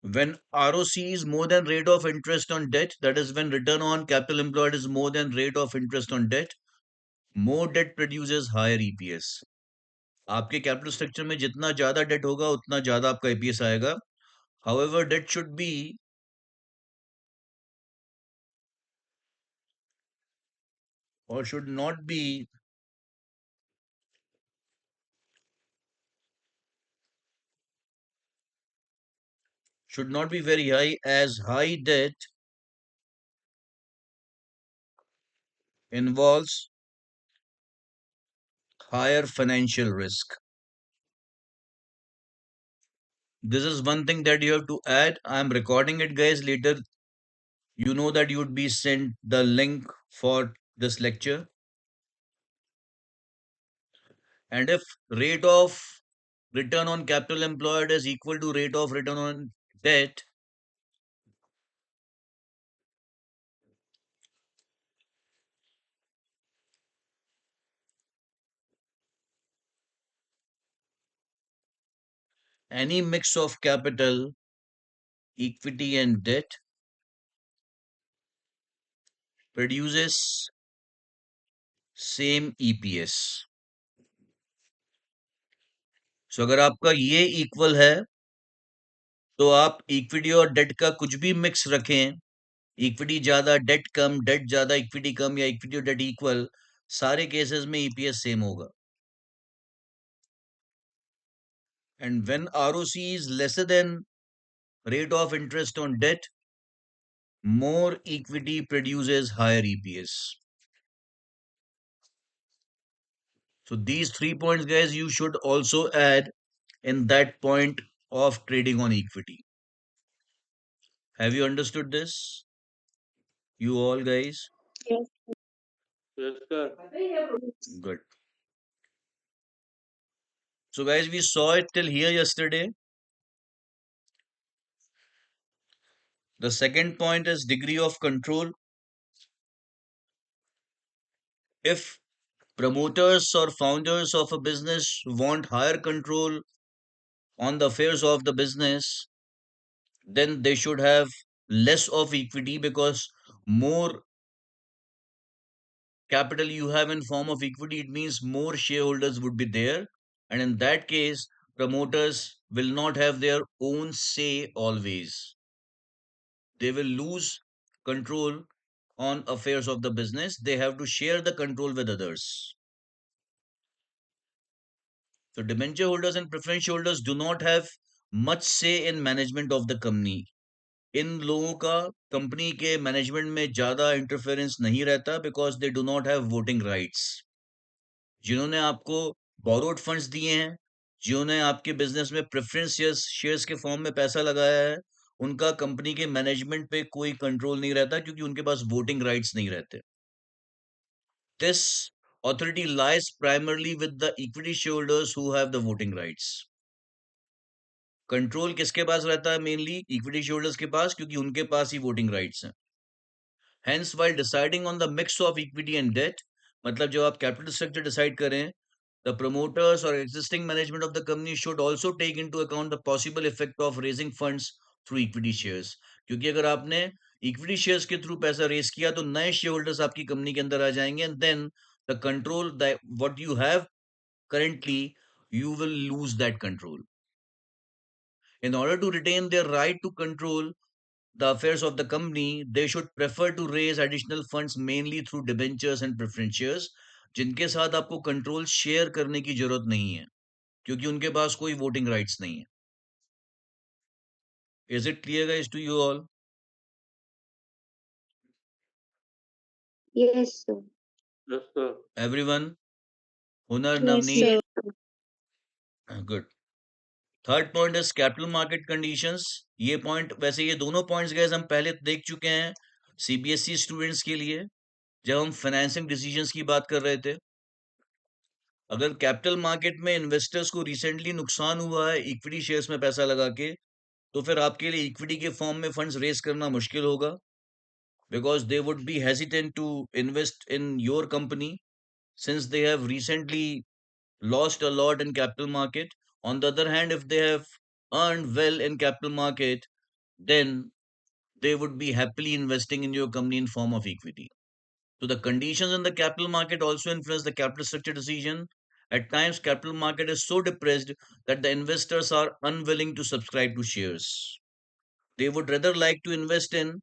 When ROC is more than rate of interest on debt, that is when return on capital employed is more than rate of interest on debt, more debt produces higher EPS. आपके capital structure में जितना ज्यादा date होगा उतना ज्यादा आपका EPS आएगा. However, debt should be or should not be very high, as high debt involves higher financial risk. This is one thing that you have to add. I am recording it, guys. Later, you know that you would be sent the link for this lecture. And if rate of return on capital employed is equal to rate of return on debt, any mix of capital, equity, and debt produces same EPS. So अगर आपका ये equal है तो आप equity और date का कुछ भी मिक्स रखें, इक्विटी ज्यादा डेट कम, डेट ज्यादा इक्विटी कम, या इक्विटी और डेट इक्वल, सारे केसेस में ईपीएस सेम होगा. And when ROC is lesser than rate of interest on debt, more equity produces higher EPS. So these 3 points, guys, you should also add in that point of trading on equity. Have you understood this? You all guys? Yes. Yes, sir. Good. So guys, we saw it till here yesterday. The second point is degree of control. If promoters or founders of a business want higher control on the affairs of the business, then they should have less of equity, because more capital you have in form of equity, it means more shareholders would be there. And in that case, promoters will not have their own say always. They will lose control on affairs of the business. They have to share the control with others. So debenture holders and preference holders do not have much say in management of the company. इन लोगों का company के management में ज्यादा interference नहीं रहता, because they do not have voting rights. जिन्होंने आपको borrowed funds दिए हैं, जिन्होंने आपके बिजनेस में प्रेफरेंस शेयर्स के फॉर्म में पैसा लगाया है, उनका कंपनी के मैनेजमेंट पे कोई कंट्रोल नहीं रहता, क्योंकि उनके पास वोटिंग राइट्स नहीं रहते. This authority lies primarily with the equity shareholders who have the voting rights. Control किसके पास रहता है? मेनली इक्विटी शेयरहोल्डर्स के पास, क्योंकि उनके पास ही वोटिंग राइट्स हैं. Hence, while deciding on the mix of equity and debt, मतलब जब आप कैपिटल स्ट्रक्चर डिसाइड करें, the promoters or existing management of the company should also take into account the possible effect of raising funds through equity shares. क्योंकि अगर आपने equity shares के through पैसा race किया तो नए शेयर होल्डर्स आपकी कंपनी के अंदर आ जाएंगे, and then the control what you have currently, you will lose that control. In order to retain their right to control the affairs of the company, they should prefer to raise additional funds mainly through debentures and preference shares, जिनके साथ आपको control share करने की जरूरत नहीं है, क्योंकि उनके पास कोई वोटिंग राइट्स नहीं है. Is it clear, guys, to you all? Yes, sir. Yes, sir. Everyone? Hunar, Yes, Navneet? sir. Good. Third point is capital market conditions. ये पॉइंट, वैसे ये दोनों पॉइंट्स गैस हम पहले देख चुके हैं सीबीएसई स्टूडेंट्स के लिए, जब हम फाइनेंसिंग डिसीजंस की बात कर रहे थे. अगर कैपिटल मार्केट में इन्वेस्टर्स को रिसेंटली नुकसान हुआ है इक्विटी शेयर्स में पैसा लगा के, तो फिर आपके लिए इक्विटी के फॉर्म में फंड्स रेज करना मुश्किल होगा. because they would be hesitant to invest in your company since they have recently lost a lot in capital market. On the other hand, if they have earned well in capital market, then they would be happily investing in your company in form of equity. So the conditions in the capital market also influence the capital structure decision. At times, capital market is so depressed that the investors are unwilling to subscribe to shares. They would rather like to invest in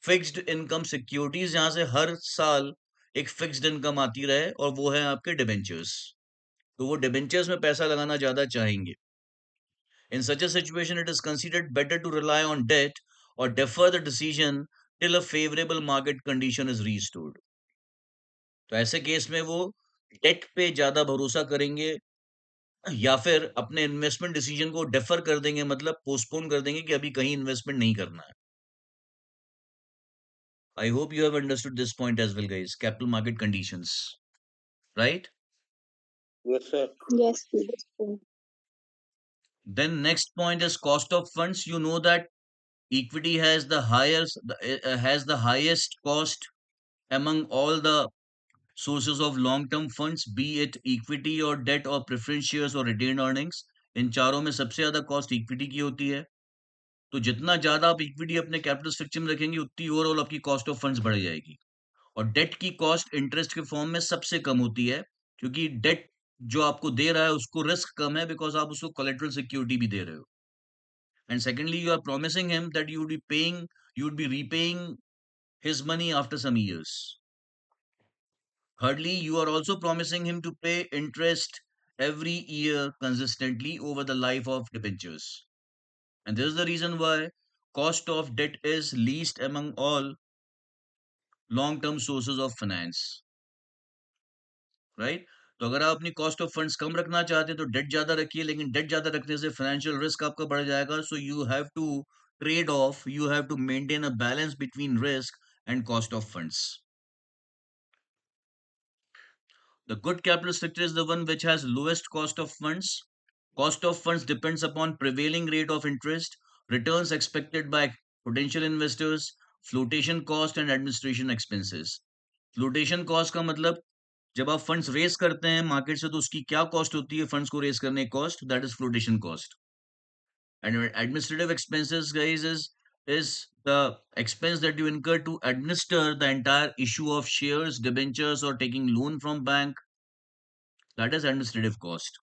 fixed income securities जहां से हर साल एक fixed income आती रहे और वो है आपके डिबेंचर्स. तो वो डिबेंचर्स में पैसा लगाना ज्यादा चाहेंगे. In such a situation, it is considered better to rely on debt or defer the decision till a favorable market condition is restored. तो ऐसे केस में वो डेट पे ज्यादा भरोसा करेंगे या फिर अपने इन्वेस्टमेंट डिसीजन को डेफर कर देंगे, मतलब पोस्टपोन कर देंगे कि अभी कहीं इन्वेस्टमेंट नहीं करना है. I hope you have understood this point as well, guys. Capital market conditions, right? Yes, sir. Yes, sir. Then next point is cost of funds. You know that equity has the highest cost among all the sources of long term funds, be it equity or debt or preference shares or retained earnings. इन चारों में सबसे ज्यादा cost equity की होती है. तो जितना ज्यादा आप इक्विटी अपने कैपिटल स्ट्रक्चर में रखेंगे उतनी ओवरऑल आपकी कॉस्ट ऑफ फंड्स बढ़ जाएगी. और डेट की कॉस्ट इंटरेस्ट के फॉर्म में सबसे कम होती है, क्योंकि डेट जो आपको दे रहा है उसको रिस्क कम है, बिकॉज आप उसको कोलेटरल सिक्योरिटी भी दे रहे हो. And secondly, you are promising him that you would be repaying his money after some years. Thirdly, you are also promising him to pay interest every year consistently over the life of debentures. And this is the reason why cost of debt is least among all long-term sources of finance. Right. तो अगर आप अपनी cost of funds कम रखना चाहते हैं तो date ज्यादा रखिए, लेकिन डेट ज्यादा रखने से फाइनेंशियल रिस्क आपका बढ़ जाएगा. So you have to trade off, you have to maintain a balance between risk and cost of funds. The good capital structure is the one which has lowest cost of funds. Cost of funds depends upon prevailing rate of interest, returns expected by potential investors, flotation cost and administration expenses. Flotation cost का मतलब जब आप funds race करते हैं market से तो उसकी क्या कॉस्ट होती है, फंड्स को रेस करने की cost, that is flotation cost. And administrative expenses guys is the expense that you incur to administer the entire issue of shares, debentures or taking loan from bank. That is administrative cost.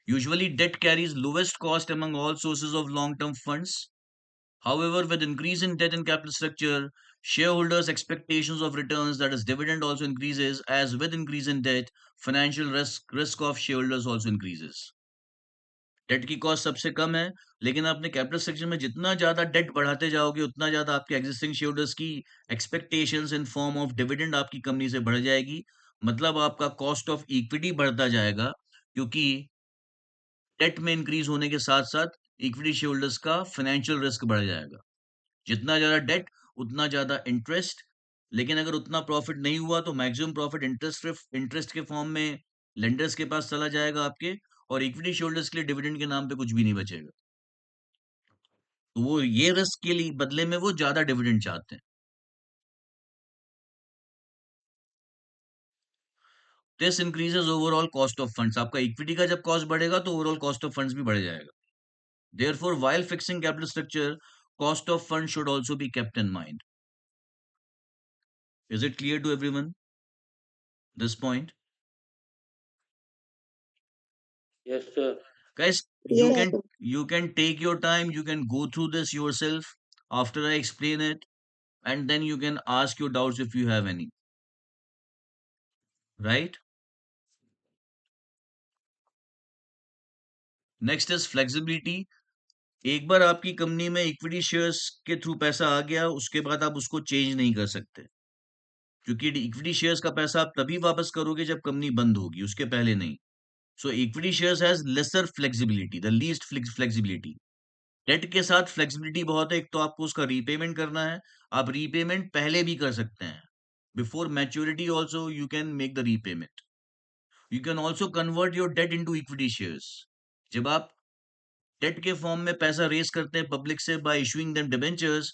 Usually debt carries lowest cost among all sources of long term funds. However, with increase in debt and capital structure, shareholders' expectations of returns, that is dividend, also increases. As with increase in debt, financial risk of shareholders also increases. Debt की cost सबसे कम है, लेकिन आपने capital structure में जितना ज्यादा date बढ़ाते जाओगे उतना ज्यादा आपके एग्जिस्टिंग शेयरहोल्डर्स की expectations in form of dividend आपकी कंपनी से बढ़ जाएगी. मतलब आपका कॉस्ट ऑफ इक्विटी बढ़ता जाएगा, क्योंकि डेट में इंक्रीज होने के साथ साथ इक्विटी शेयरहोल्डर्स का फाइनेंशियल रिस्क बढ़ जाएगा. जितना ज्यादा डेट उतना ज्यादा इंटरेस्ट, लेकिन अगर उतना प्रॉफिट नहीं हुआ तो मैक्सिमम प्रॉफिट इंटरेस्ट के फॉर्म में लेंडर्स के पास चला जाएगा आपके, और इक्विटी शेयरहोल्डर्स के लिए डिविडेंड के नाम पे कुछ भी नहीं बचेगा. तो वो ये रिस्क के लिए बदले में वो ज्यादा डिविडेंड चाहते हैं. This increases overall cost of funds. आपका इक्विटी का जब कॉस्ट बढ़ेगा तो ओवरऑल कॉस्ट ऑफ फंड्स भी बढ़ जाएगा. Therefore while fixing capital structure, cost of funds should also be kept in mind. Is it clear to everyone this point? Yes, sir. Guys, you Yes, can you can take your time, you can go through this yourself after I explain it, and then you can ask your doubts if you have any, right? Next is flexibility. एक बार आपकी company में equity shares के through पैसा आ गया, उसके बाद आप उसको चेंज नहीं कर सकते, क्योंकि इक्विटी शेयर्स का पैसा आप तभी वापस करोगे जब कंपनी बंद होगी, उसके पहले नहीं. So equity shares has lesser flexibility, the least flexibility. Debt के साथ फ्लेक्सिबिलिटी बहुत है. एक तो आपको उसका रीपेमेंट करना है, आप रीपेमेंट पहले भी कर सकते हैं. Before maturity also you can make the repayment. You can also convert your debt into equity shares. जब आप डेट के फॉर्म में पैसा रेस करते हैं पब्लिक से bye issuing them debentures,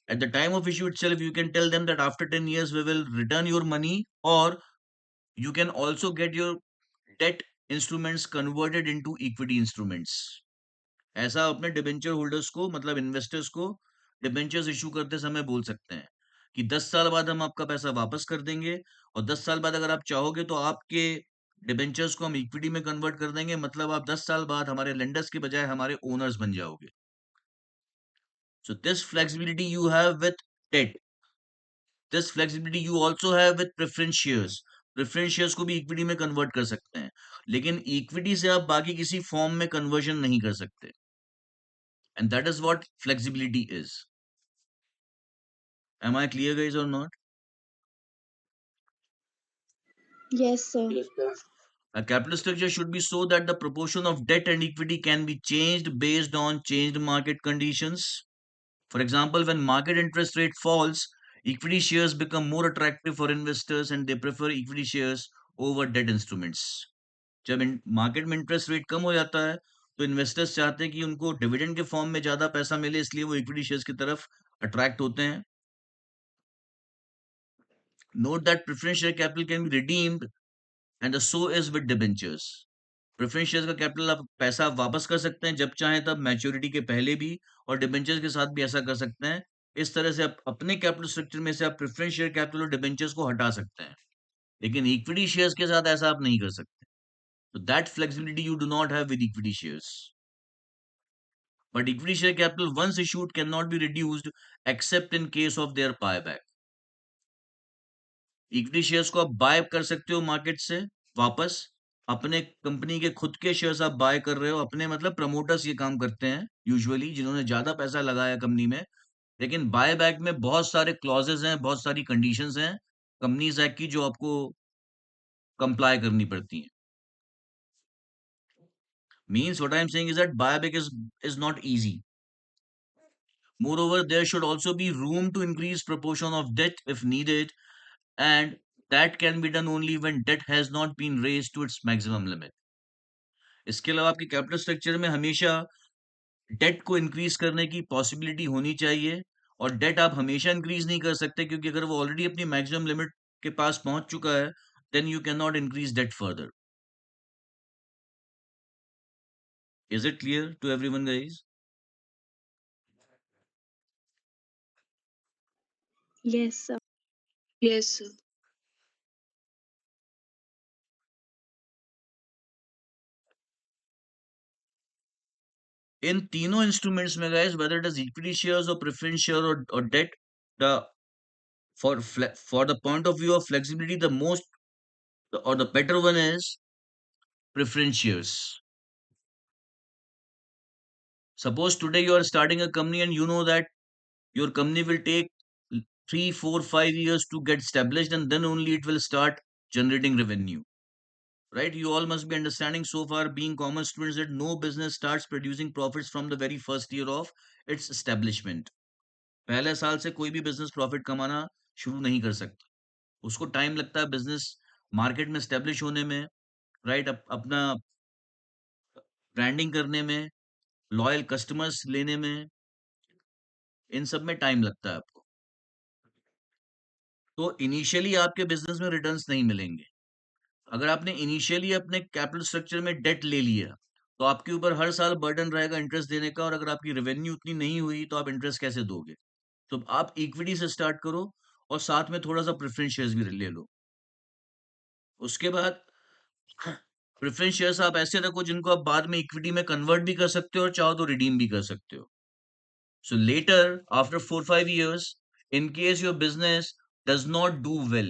At the time of issue itself, you can tell them that after 10 years we will return your money, or you can also get your debt instruments converted into equity instruments. ऐसा अपने debenture holders को, मतलब investors को, debentures issue करते समय बोल सकते हैं कि 10 साल बाद हम आपका पैसा वापस कर देंगे, और 10 साल बाद अगर आप चाहोगे तो आपके डिबेंचर्स को हम इक्विटी में कन्वर्ट कर देंगे, मतलब आप 10 साल बाद हमारे लेंडर्स के बजाय हमारे ओनर्स बन जाओगे. So this flexibility you have with debt, this flexibility you also have with preference shares. Preference shares को भी इक्विटी में कन्वर्ट कर सकते हैं, लेकिन इक्विटी से आप बाकी किसी फॉर्म में कन्वर्जन नहीं कर सकते. And that is what flexibility is. Am I clear, guys, or not? Yes, sir. Yes, sir. A capital structure should be so that the proportion of debt and equity can be changed based on changed market conditions. For example, when market interest rate falls, equity shares become more attractive for investors and they prefer equity shares over debt instruments. जब market में interest rate कम हो जाता है, तो investors चाहते हैं कि उनको डिविडेंड के फॉर्म में ज्यादा पैसा मिले, इसलिए वो इक्विटी शेयर्स की तरफ अट्रैक्ट होते हैं. Note that preference share capital can be redeemed, and the so is with debentures. Preference shares का कैपिटल आप पैसा आप वापस कर सकते हैं जब चाहें तब, मैच्योरिटी के पहले भी, और डिबेंचर्स के साथ भी ऐसा कर सकते हैं. इस तरह से आप अपने कैपिटल स्ट्रक्चर में से आप प्रेफरेंस शेयर कैपिटल और डिबेंचर्स को हटा सकते हैं, लेकिन इक्विटी शेयर्स के साथ ऐसा आप नहीं कर सकते. तो that flexibility you do not have with equity shares. But equity share capital once issued can not be reduced except in case of their buyback. Equity shares को आप बाय कर सकते हो मार्केट से वापस. अपने कंपनी के खुद के शेयर्स आप बाय कर रहे हो, अपने मतलब प्रमोटर्स ये काम करते हैं यूजुअली, जिन्होंने ज्यादा पैसा लगाया कंपनी में. लेकिन बाय बैक में बहुत सारे क्लॉजेस हैं, बहुत सारी कंडीशंस हैं कंपनीज एक्ट की, जो आपको कंप्लाई करनी पड़ती हैं. Means what I am saying is that buyback is not easy. Moreover, there should also be room to increase proportion of debt if needed, and that can be done only when debt has not been raised to its maximum limit. इसके अलावा आपके capital structure में हमेशा date को increase करने की possibility होनी चाहिए, और डेट आप हमेशा इंक्रीज नहीं कर सकते, क्योंकि अगर वो ऑलरेडी अपनी मैक्सिमम लिमिट के पास पहुंच चुका है, then you can not increase debt further. Is it clear to everyone, guys? Yes, sir. Yes, sir. इन तीनों इंस्ट्रूमेंट्स में, guys, whether it is equity shares और प्रेफरेंस शेयर और debt, the for the point of view of flexibility, the most or the better one is preference shares. Suppose today you are starting a company and you know that your company will take 3, 4, 5 years to get established, and then only it will start generating revenue. Right? You all must be understanding so far, being common students, that no business starts producing profits from the very first year of its establishment. पहले साल से कोई भी business profit कमाना शुरू नहीं कर सकता. उसको टाइम लगता है बिजनेस मार्केट में स्टेब्लिश होने में, राइट, अपना ब्रांडिंग करने में, लॉयल कस्टमर्स लेने में, इन सब में टाइम लगता है आपको. तो इनिशियली आपके बिजनेस में रिटर्न्स नहीं मिलेंगे. अगर आपने इनिशियली अपने कैपिटल स्ट्रक्चर में डेट ले लिया, तो आपके ऊपर हर साल बर्डन रहेगा इंटरेस्ट देने का, और अगर आपकी रेवेन्यू उतनी नहीं हुई तो आप इंटरेस्ट कैसे दोगे? तो आप इक्विटी से स्टार्ट करो, और साथ में थोड़ा सा प्रेफरेंस शेयर्स भी ले लो. उसके बाद प्रेफरेंस शेयर्स आप ऐसे रखो जिनको आप बाद में इक्विटी में कन्वर्ट भी कर सकते हो, और चाहो तो रिडीम भी कर सकते हो. So later, after 4, 5 years, in case your business does not do well,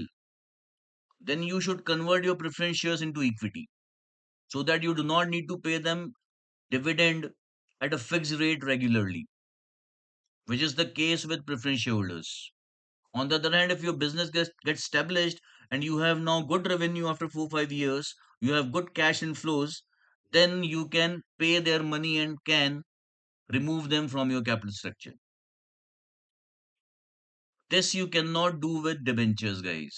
then you should convert your preference shares into equity, so that you do not need to pay them dividend at a fixed rate regularly, which is the case with preference shareholders. On the other hand, if your business gets established and you have now good revenue after 4, 5 years, you have good cash inflows, then you can pay their money and can remove them from your capital structure. This you cannot do with debentures, guys.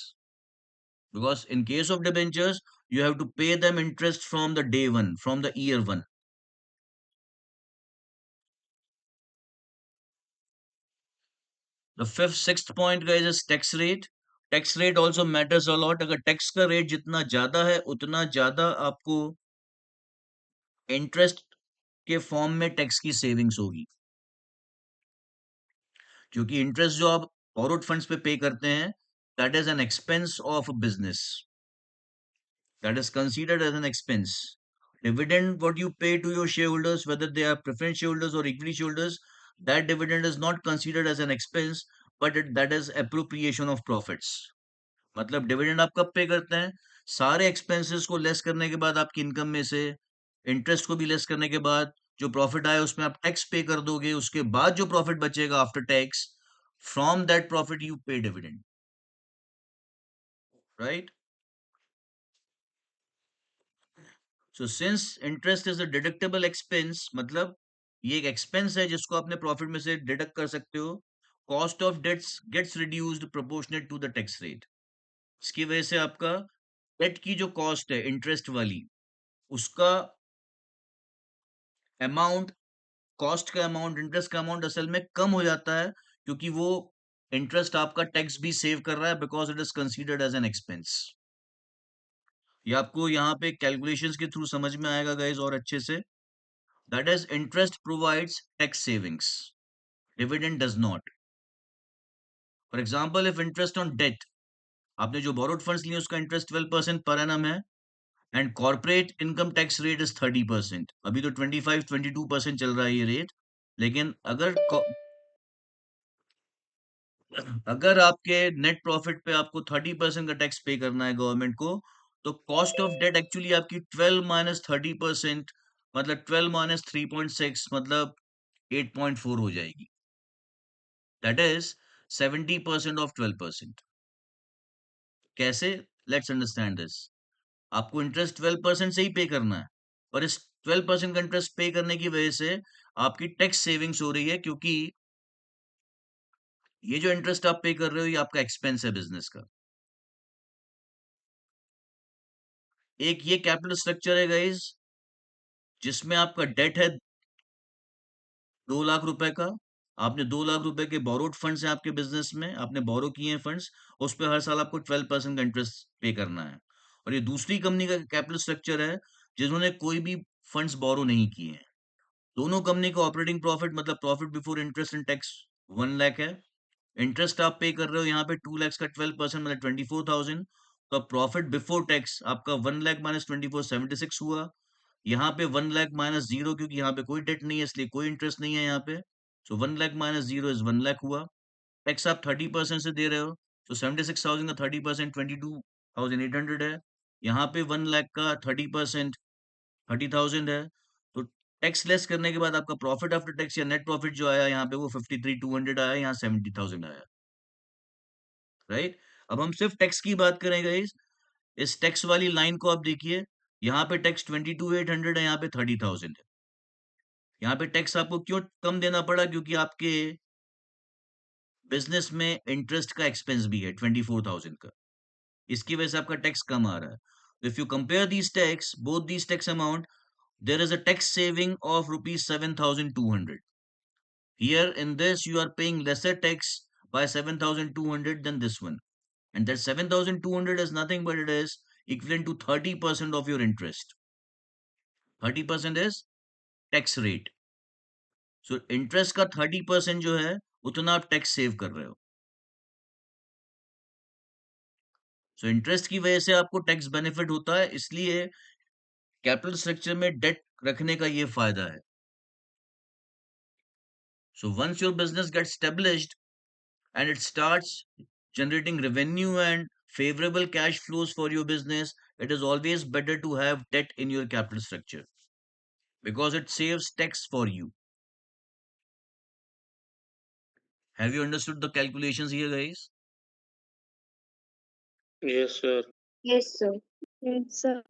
Because in case of debentures, you have to pay them interest from the day one, from the year one. The sixth point guys is tax rate. Tax rate also matters a lot. अगर tax का rate जितना ज्यादा है उतना ज्यादा आपको interest के form में टैक्स की सेविंग्स होगी, क्योंकि इंटरेस्ट जो आप borrowed फंड्स पे पे करते हैं that is an expense of business, that is considered as an expense. Dividend, what you pay to your shareholders, whether they are preference shareholders or equity shareholders, that dividend is not considered as an expense, but that is appropriation of profits. मतलब dividend आप कब पे करते हैं? सारे expenses को less करने के बाद, आपकी इनकम में से इंटरेस्ट को भी लेस करने के बाद, जो प्रॉफिट आए उसमें आप टैक्स पे कर दोगे, उसके बाद जो प्रॉफिट बचेगा after tax, from that profit you pay dividend, right? So since interest is a deductible expense, मतलब ये एक एक्सपेंस है जिसको अपने प्रॉफिट में से डिडक्ट कर सकते हो, cost of debts gets reduced proportionate to the tax rate. इसकी वजह से आपका डेट की जो कॉस्ट है इंटरेस्ट वाली, उसका अमाउंट, कॉस्ट का अमाउंट, इंटरेस्ट का अमाउंट असल में कम हो जाता है, क्योंकि वो इंटरेस्ट आपका टैक्स भी सेव कर रहा है because it is considered as an expense. ये आपको यहाँ पे कैलकुलेशंस के थ्रू समझ में आएगा गाइस और अच्छे से। That is interest provides tax savings, dividend does not. For example, if interest on debt, आपने जो बोरोड फंड्स लिए उसका इंटरेस्ट 12% पर एनम है, and corporate income tax rate is 30%। अभी तो 25-22% चल रहा है ये रेट, लेकिन अगर आपके नेट प्रॉफिट पे आपको 30% का टैक्स पे करना है गवर्नमेंट को, तो कॉस्ट ऑफ डेट एक्चुअली आपकी 12 माइनस 30%, मतलब 12 माइनस 3.6, मतलब 8.4 हो जाएगी। That is 70% of 12%। कैसे? Let's understand this. आपको इंटरेस्ट 12% से ही पे करना है, और इस 12% का इंटरेस्ट पे करने की वजह से आपकी टैक्स सेविंग्स हो रही है, क्योंकि ये जो इंटरेस्ट आप पे कर रहे हो ये आपका एक्सपेंस है बिजनेस का। एक ये कैपिटल स्ट्रक्चर है गाइस, जिसमें आपका डेट है 2 लाख रुपए का। आपने 2 लाख रुपए के बोरोड फंड्स हैं आपके बिजनेस में, आपने बोरो किए हैं फंड्स, उस पर हर साल आपको 12% का इंटरेस्ट पे करना है। और ये दूसरी कंपनी का कैपिटल स्ट्रक्चर है जिन्होंने कोई भी फंड्स बोरो नहीं किए हैं। दोनों कंपनी का ऑपरेटिंग प्रॉफिट, मतलब profit before interest and tax, 1 lakh है। इंटरेस्ट आप पे कर रहे हो यहाँ पे 2 लाख का 12%, मतलब 24,000। तो प्रॉफिट बिफोर टैक्स आपका 1 लाख माइनस 24, 76 हुआ। यहाँ पे 1 लाख माइनस जीरो, क्योंकि यहाँ पे कोई डेट नहीं है इसलिए कोई इंटरेस्ट नहीं है यहाँ पे। सो 1 lakh minus zero is 1 lakh हुआ। टैक्स आप 30% से दे रहे हो, तो 76,000 का 30% 22,800 है। यहाँ पे 1 लाख का 30% 30,000 है। तो टैक्स लेस करने के बाद आपका प्रॉफिट आफ्टर टैक्स या नेट प्रॉफिट जो आया यहाँ पे वो 53,200 आया, यहाँ 70,000 आया, राइट? अब हम सिर्फ टैक्स की बात करें गाइस, इस टैक्स वाली लाइन को आप देखिए, यहाँ पे टैक्स 22,800 है, यहाँ पे 30,000 है। यहाँ पे टैक्स आपको क्यों कम देना पड़ा? क्योंकि आपके बिजनेस में इंटरेस्ट का एक्सपेंस भी है 24,000 का, इसकी वजह से आपका टैक्स कम आ रहा है। If you compare these tax, both these tax amount, there is a tax saving of rupees 7,200. Here in this you are paying lesser tax by 7,200 than this one, and that 7,200 is nothing but it is equivalent to 30% of your interest. 30% is tax rate. So interest का 30% जो है उतना आप tax save कर रहे हो। So interest की वजह से आपको टैक्स बेनिफिट होता है, इसलिए कैपिटल स्ट्रक्चर में डेट रखने का ये फायदा है। So once your business get established and it starts generating revenue and favorable cash flows for your business, it is always better to have debt in your capital structure because it saves tax for you. Have you understood the calculations here, guys? Yes, sir. Yes, sir. Yes, sir.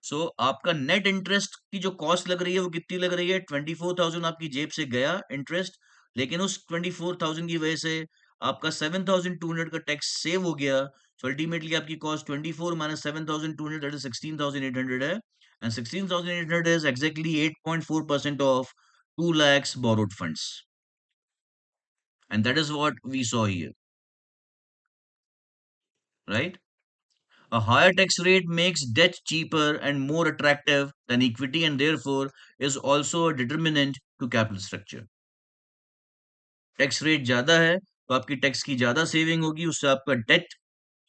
सो आपका net interest की जो cost लग रही है वो कितनी लग रही है? 24,000 आपकी जेब से गया इंटरेस्ट, लेकिन उस 24,000 की वजह से आपका 7,200 का टैक्स सेव हो गया। सो अल्टीमेटली आपकी कॉस्ट 24 माइनस 7,200 दैट इज 16,800 है, and 16,800 is exactly 8.4% of 2 lakhs borrowed funds. And that is what we saw here, right? A higher tax rate makes debt cheaper and more attractive than equity and therefore is also a determinant to capital structure. Tax rate ज़्यादा है, तो आपकी tax की ज़्यादा saving होगी, उससे आपका date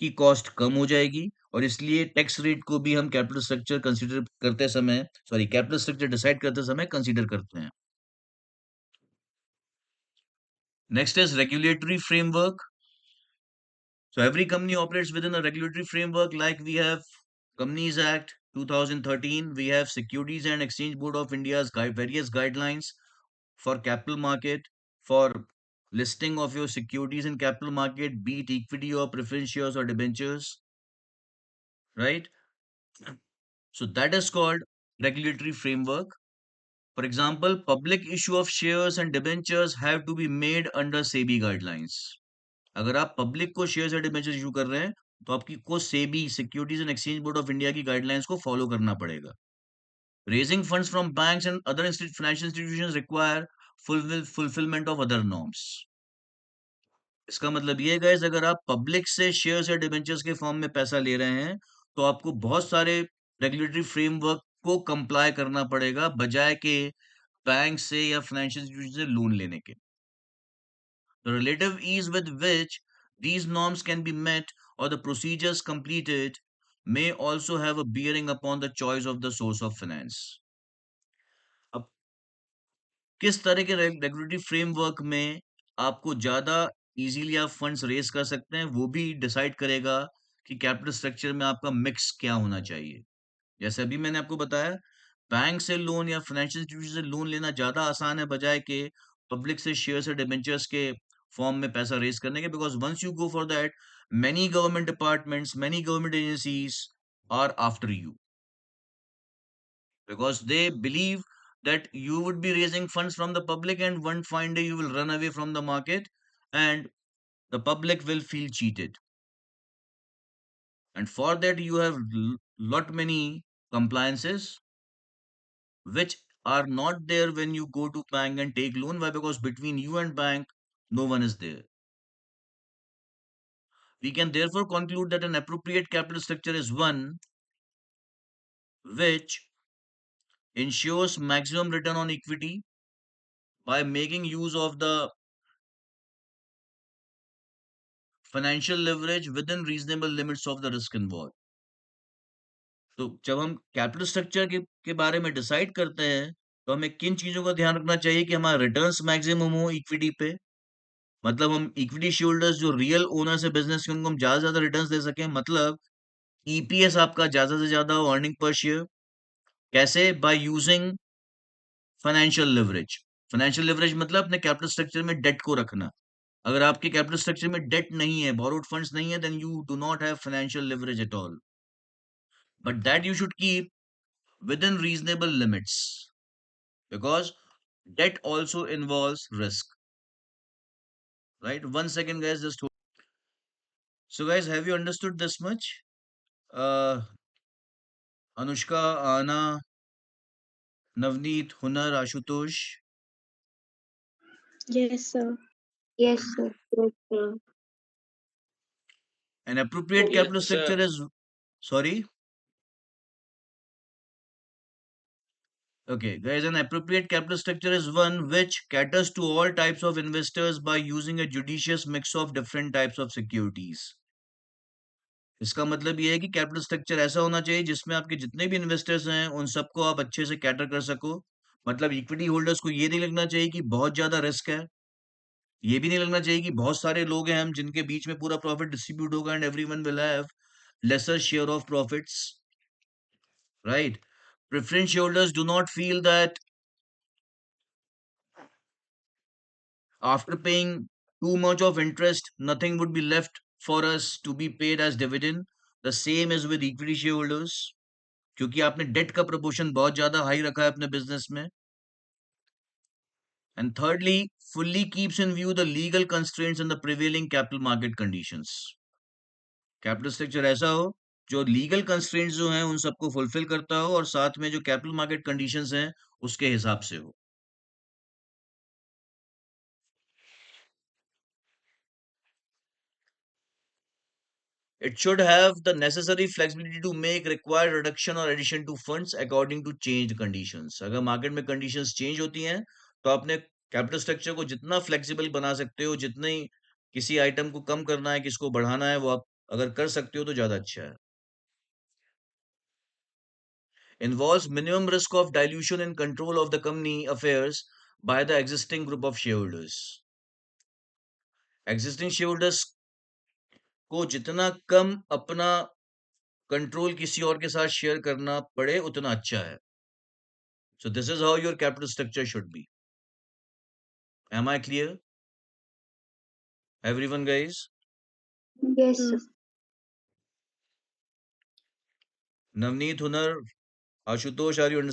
की कॉस्ट कम हो जाएगी और इसलिए टैक्स रेट को भी हम कैपिटल स्ट्रक्चर कंसीडर करते समय कैपिटल स्ट्रक्चर डिसाइड करते समय कंसीडर करते हैं। Next is regulatory framework. So every company operates within a regulatory framework like we have Companies Act 2013, we have Securities and Exchange Board of India's various guidelines for capital market, for listing of your securities in capital market, be it equity or preference shares or debentures, right? So that is called regulatory framework. For example, public issue of shares and debentures have to be made under SEBI guidelines. अगर आप public को shares या debentures issue कर रहे हैं तो आपकी को SEBI securities and exchange board of India की गाइडलाइंस को फॉलो करना पड़ेगा। Raising funds from banks and other financial institutions require fulfilment of other norms. इसका मतलब ये है गाइस, अगर आप पब्लिक से शेयर्स या डिबेंचर्स के फॉर्म में पैसा ले रहे हैं तो आपको बहुत सारे रेगुलेटरी फ्रेमवर्क को कंप्लाई करना पड़ेगा बजाय के बैंक से या फाइनेंशियल इंस्टीट्यूशन से लोन लेने के। The relative ease with which these norms can be met or the procedures completed may also have a bearing upon the choice of the source of finance. अब किस तरह के regulatory framework में आपको ज्यादा इजीली आप फंड्स रेज कर सकते हैं वो भी डिसाइड करेगा कि कैपिटल स्ट्रक्चर में आपका मिक्स क्या होना चाहिए। जैसे अभी मैंने आपको बताया, बैंक से लोन या फाइनेंशियल इंस्टीट्यूशन से लोन लेना ज्यादा आसान है बजाय के पब्लिक से शेयर्स या डिबेंचर्स के फॉर्म में पैसा रेज करने के, because once you go for that many government departments, many government agencies are after you because they believe that you would be raising funds from the public and one fine day you will run away from the market and the public will feel cheated, and for that you have lot many compliances which are not there when you go to bank and take loan. Why? Because between you and bank no one is there. We can therefore conclude that an appropriate capital structure is one which ensures maximum return on equity by making use of the financial leverage within reasonable limits of the risk involved. तो जब हम capital structure के बारे में decide करते हैं तो हमें किन चीजों का ध्यान रखना चाहिए कि हमारा रिटर्न्स मैक्सिमम हो इक्विटी पे, मतलब हम इक्विटी शेयरहोल्डर्स जो रियल ओनर्स है बिजनेस के उनको हम ज्यादा से ज्यादा रिटर्न्स दे सकें, मतलब ईपीएस आपका ज्यादा से ज्यादा हो, अर्निंग पर शेयर। कैसे? By using financial leverage. Financial leverage मतलब अपने कैपिटल स्ट्रक्चर में डेट को रखना। अगर आपके कैपिटल स्ट्रक्चर में डेट नहीं है, बोरोड फंड्स नहीं है, then you do not have financial leverage at all, but that you should keep within reasonable limits because debt also involves risk, right? One second guys, just hold. So guys, have you understood this much? Anushka, Ana, Navneet, Hunar, Ashutosh? Yes, sir. Yes, sir. Yes, sir. An appropriate Yes, capital sir. structure is, sorry, okay guys, an appropriate capital structure is one which caters to all types of investors by using a judicious mix of different types of securities. इसका मतलब ये है कि capital structure ऐसा होना चाहिए जिसमें आपके जितने भी इन्वेस्टर्स हैं उन सबको आप अच्छे से कैटर कर सको। मतलब इक्विटी होल्डर्स को ये नहीं लगना चाहिए कि बहुत ज्यादा रिस्क है, ये भी नहीं लगना चाहिए कि बहुत सारे लोग हैं हम जिनके बीच में पूरा प्रॉफिट डिस्ट्रीब्यूट होगा and everyone will have lesser share of profits, right? Preference shareholders do not feel that after paying too much of interest nothing would be left for us to be paid as dividend. The same is with equity shareholders, क्योंकि आपने date का proportion बहुत ज्यादा high रखा है अपने business में। And thirdly, fully keeps in view the legal constraints and the prevailing capital market conditions. Capital structure ऐसा हो जो लीगल कंस्ट्रेंट्स जो हैं उन सबको फुलफिल करता हो और साथ में जो कैपिटल मार्केट कंडीशंस हैं उसके हिसाब से हो। It should have the necessary flexibility to make required reduction or addition to funds according to changed conditions. अगर मार्केट में कंडीशंस चेंज होती हैं तो आपने कैपिटल स्ट्रक्चर को जितना फ्लेक्सिबल बना सकते हो, जितनी किसी आइटम को कम करना है, किसको बढ़ाना है, वो आप अगर कर सकते हो तो ज्यादा अच्छा है. Involves minimum risk of dilution and control of the company affairs by the existing group of shareholders. Existing shareholders को जितना कम अपना कंट्रोल किसी और के साथ शेयर करना पड़े उतना अच्छा है. So this is how your capital structure should be. Am I clear? Everyone, guys? Yes, sir. Navneet, Hunar, Ashutosh, are you understanding?